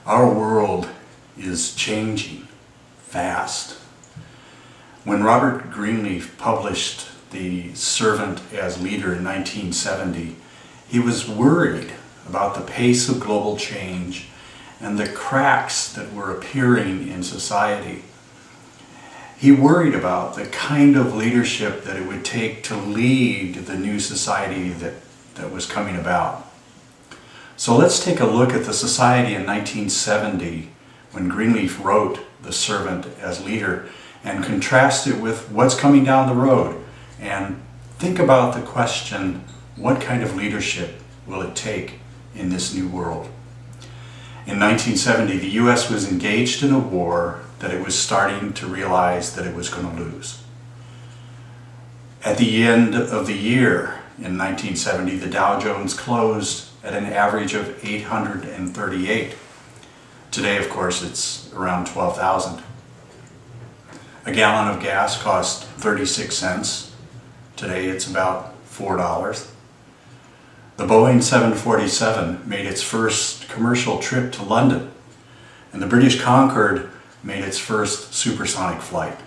Our world is changing fast. When Robert Greenleaf published The Servant as Leader in 1970, he was worried about the pace of global change and the cracks that were appearing in society. He worried about the kind of leadership that it would take to lead the new society that was coming about. So let's take a look at the society in 1970 when Greenleaf wrote The Servant as Leader and contrast it with what's coming down the road and think about the question, what kind of leadership will it take in this new world? In 1970, the U.S. was engaged in a war that it was starting to realize that it was going to lose. At the end of the year in 1970, the Dow Jones closed at an average of 838. Today, of course, it's around 12,000. A gallon of gas cost 36 cents. Today, it's about $4. The Boeing 747 made its first commercial trip to London, and the British Concorde made its first supersonic flight.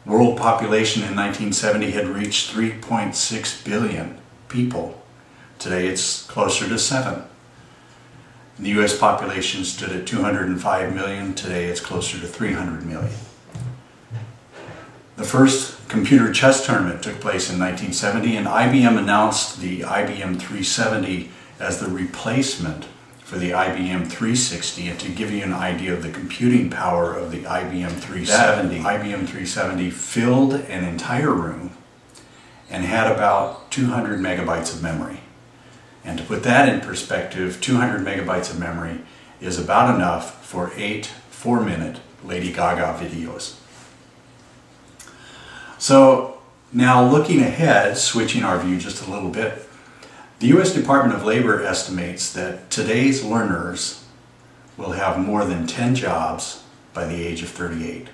World population in 1970 had reached 3.6 billion people. Today it's closer to 7. The US population stood at 205 million. Today it's closer to 300 million. The first computer chess tournament took place in 1970, and IBM announced the IBM 370 as the replacement for the IBM 360. And to give you an idea of the computing power of the IBM 370, IBM 370 filled an entire room and had about 200 megabytes of memory. And to put that in perspective, 200 megabytes of memory is about enough for 8 4-minute Lady Gaga videos. So now looking ahead, switching our view just a little bit, the U.S. Department of Labor estimates that today's learners will have more than 10 jobs by the age of 38.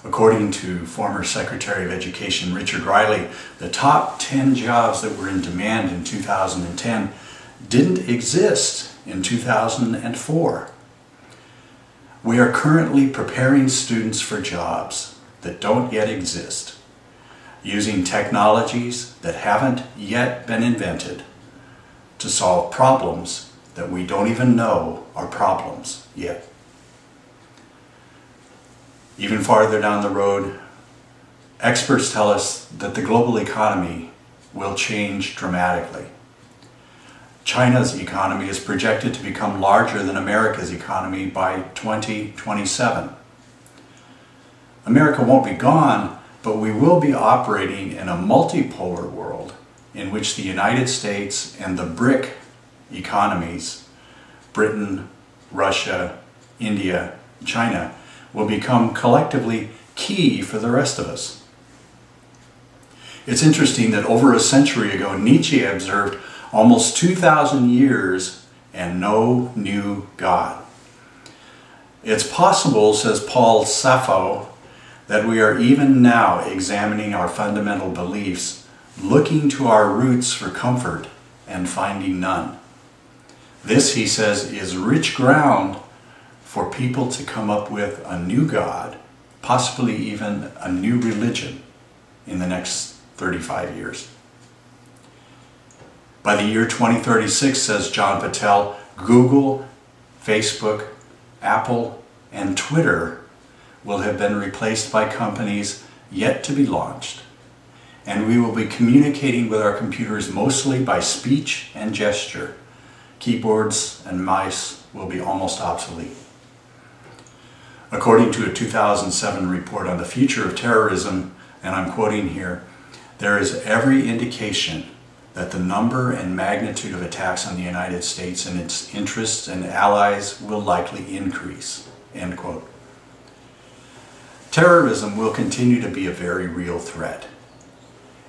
According to former Secretary of Education Richard Riley, the top 10 jobs that were in demand in 2010 didn't exist in 2004. We are currently preparing students for jobs that don't yet exist, using technologies that haven't yet been invented to solve problems that we don't even know are problems yet. Even farther down the road, experts tell us that the global economy will change dramatically. China's economy is projected to become larger than America's economy by 2027. America won't be gone, but we will be operating in a multipolar world in which the United States and the BRIC economies, Britain, Russia, India, China, will become collectively key for the rest of us. It's interesting that over a century ago, Nietzsche observed almost 2,000 years and no new God. It's possible, says Paul Sappho, that we are even now examining our fundamental beliefs, looking to our roots for comfort and finding none. This, he says, is rich ground for people to come up with a new God, possibly even a new religion in the next 35 years. By the year 2036, says John Patel, Google, Facebook, Apple, and Twitter will have been replaced by companies yet to be launched, and we will be communicating with our computers mostly by speech and gesture. Keyboards and mice will be almost obsolete. According to a 2007 report on the future of terrorism, and I'm quoting here, there is every indication that the number and magnitude of attacks on the United States and its interests and allies will likely increase, end quote. Terrorism will continue to be a very real threat.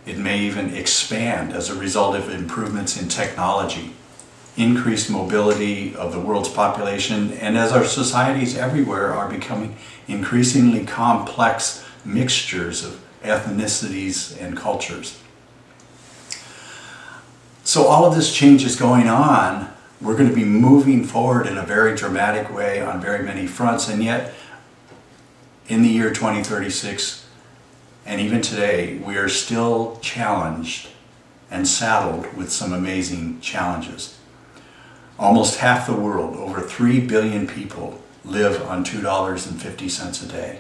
It may even expand as a result of improvements in technology, increased mobility of the world's population, and as our societies everywhere are becoming increasingly complex mixtures of ethnicities and cultures. So all of this change is going on We're going to be moving forward in a very dramatic way on very many fronts, and yet in the year 2036, and even today, we are still challenged and saddled with some amazing challenges. Almost half the world, over 3 billion people, live on $2.50 a day.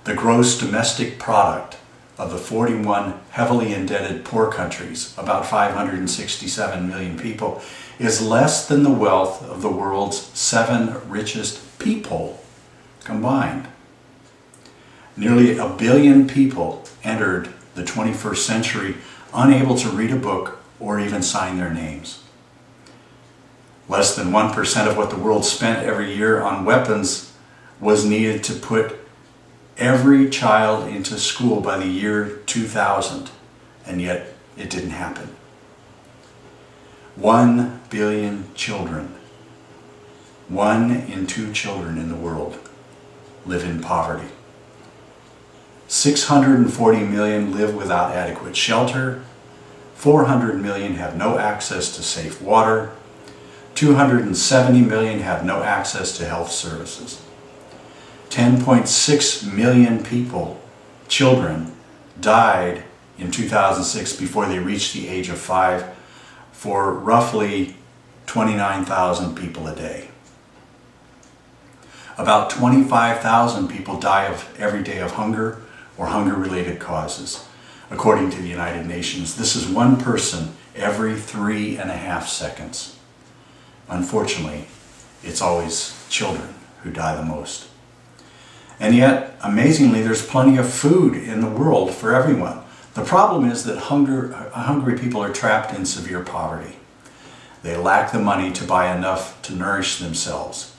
The gross domestic product of the 41 heavily indebted poor countries, about 567 million people, is less than the wealth of the world's 7 richest people combined. Nearly 1 billion people entered the 21st century unable to read a book or even sign their names. Less than 1% of what the world spent every year on weapons was needed to put every child into school by the year 2000, and yet it didn't happen. 1 billion children, 1 in 2 children in the world, live in poverty. 640 million live without adequate shelter, 400 million have no access to safe water, 270 million have no access to health services. 10.6 million people, children, died in 2006 before they reached the age of 5, for roughly 29,000 people a day. About 25,000 people die every day of hunger or hunger-related causes, according to the United Nations. This is 1 person every 3.5 seconds. Unfortunately, it's always children who die the most. And yet, amazingly, there's plenty of food in the world for everyone. The problem is that hungry people are trapped in severe poverty. They lack the money to buy enough to nourish themselves.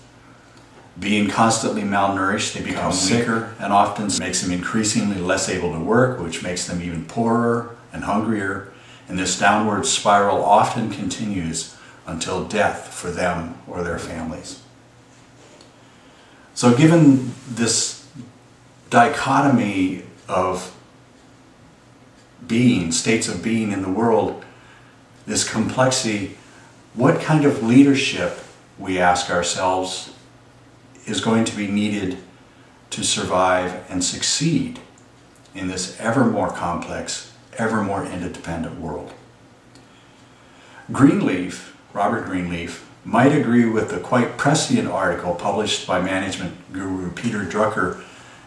Being constantly malnourished, they become sicker and often makes them increasingly less able to work, which makes them even poorer and hungrier. And this downward spiral often continues until death for them or their families. So given this dichotomy of being, states of being in the world, this complexity, what kind of leadership, we ask ourselves, is going to be needed to survive and succeed in this ever more complex, ever more interdependent world? Greenleaf, Robert Greenleaf, might agree with the quite prescient article published by management guru Peter Drucker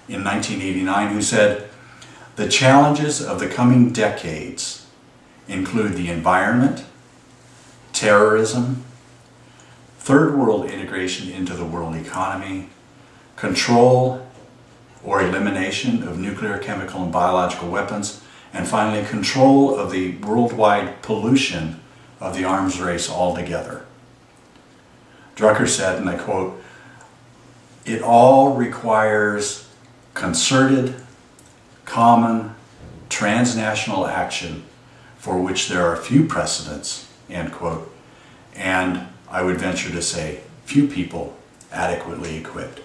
in 1989, who said, "The challenges of the coming decades include the environment, terrorism, third world integration into the world economy, control or elimination of nuclear, chemical, and biological weapons, and finally control of the worldwide pollution of the arms race altogether." Drucker said, and I quote, "It all requires concerted, common, transnational action for which there are few precedents," end quote, and I would venture to say, few people adequately equipped.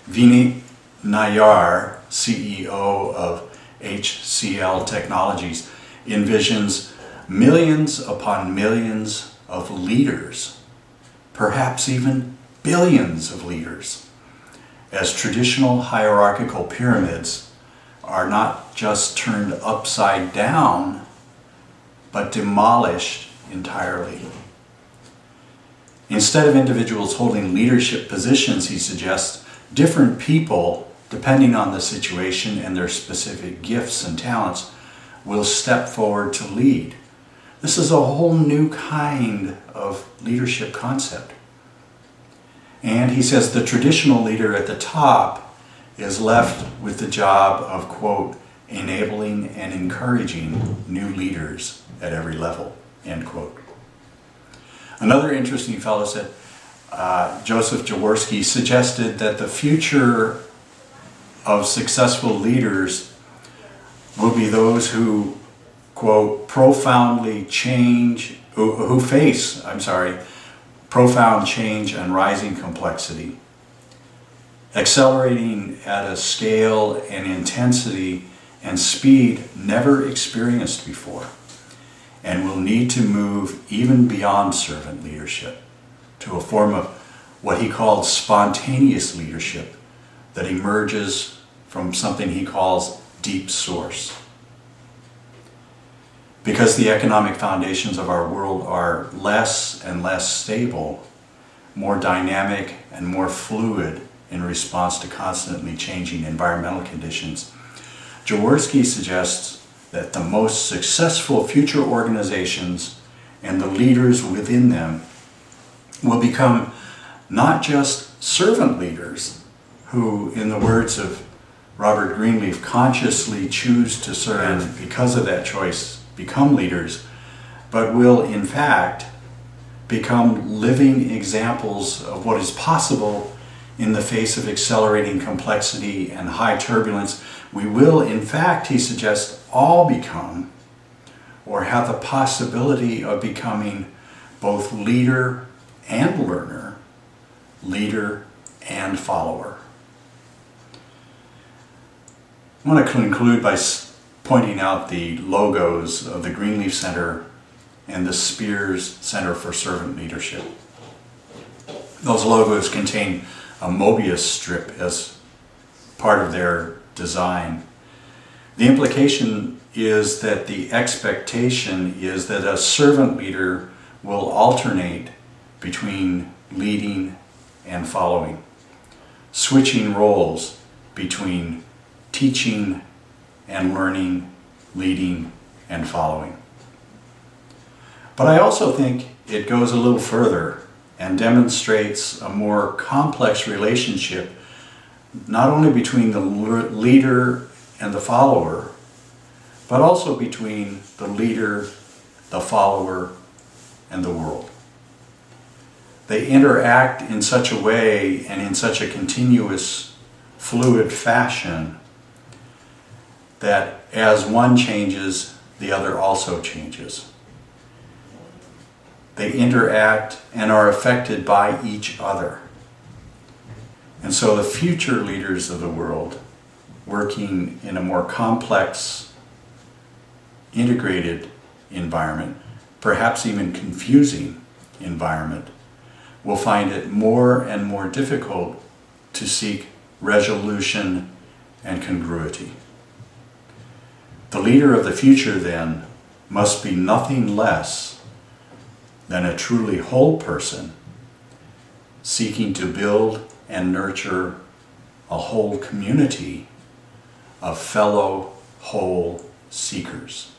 Vinit Nayar, CEO of HCL Technologies, envisions millions upon millions of leaders, perhaps even billions of leaders, as traditional hierarchical pyramids are not just turned upside down, but demolished entirely. Instead of individuals holding leadership positions, he suggests, different people, depending on the situation and their specific gifts and talents, will step forward to lead. This is a whole new kind of leadership concept. And he says the traditional leader at the top is left with the job of, quote, enabling and encouraging new leaders at every level, end quote. Another interesting fellow said, Joseph Jaworski, suggested that the future of successful leaders will be those who, quote, profound change and rising complexity, accelerating at a scale and intensity and speed never experienced before, and will need to move even beyond servant leadership to a form of what he called spontaneous leadership that emerges from something he calls deep source. Because the economic foundations of our world are less and less stable, more dynamic and more fluid in response to constantly changing environmental conditions, Jaworski suggests that the most successful future organizations and the leaders within them will become not just servant leaders who, in the words of Robert Greenleaf, consciously choose to serve and because of that choice become leaders, but will in fact become living examples of what is possible in the face of accelerating complexity and high turbulence. We will, in fact, he suggests, all become or have the possibility of becoming both leader and learner, leader and follower. I want to conclude by pointing out the logos of the Greenleaf Center and the Spears Center for Servant Leadership. Those logos contain a Mobius strip as part of their design. The implication is that the expectation is that a servant leader will alternate between leading and following, switching roles between teaching and learning, leading and following. But I also think it goes a little further and demonstrates a more complex relationship, not only between the leader and the follower, but also between the leader, the follower, and the world. They interact in such a way and in such a continuous, fluid fashion that as one changes, the other also changes. They interact and are affected by each other. And so the future leaders of the world, working in a more complex, integrated environment, perhaps even confusing environment, will find it more and more difficult to seek resolution and congruity. The leader of the future, then, must be nothing less than a truly whole person seeking to build and nurture a whole community of fellow whole seekers.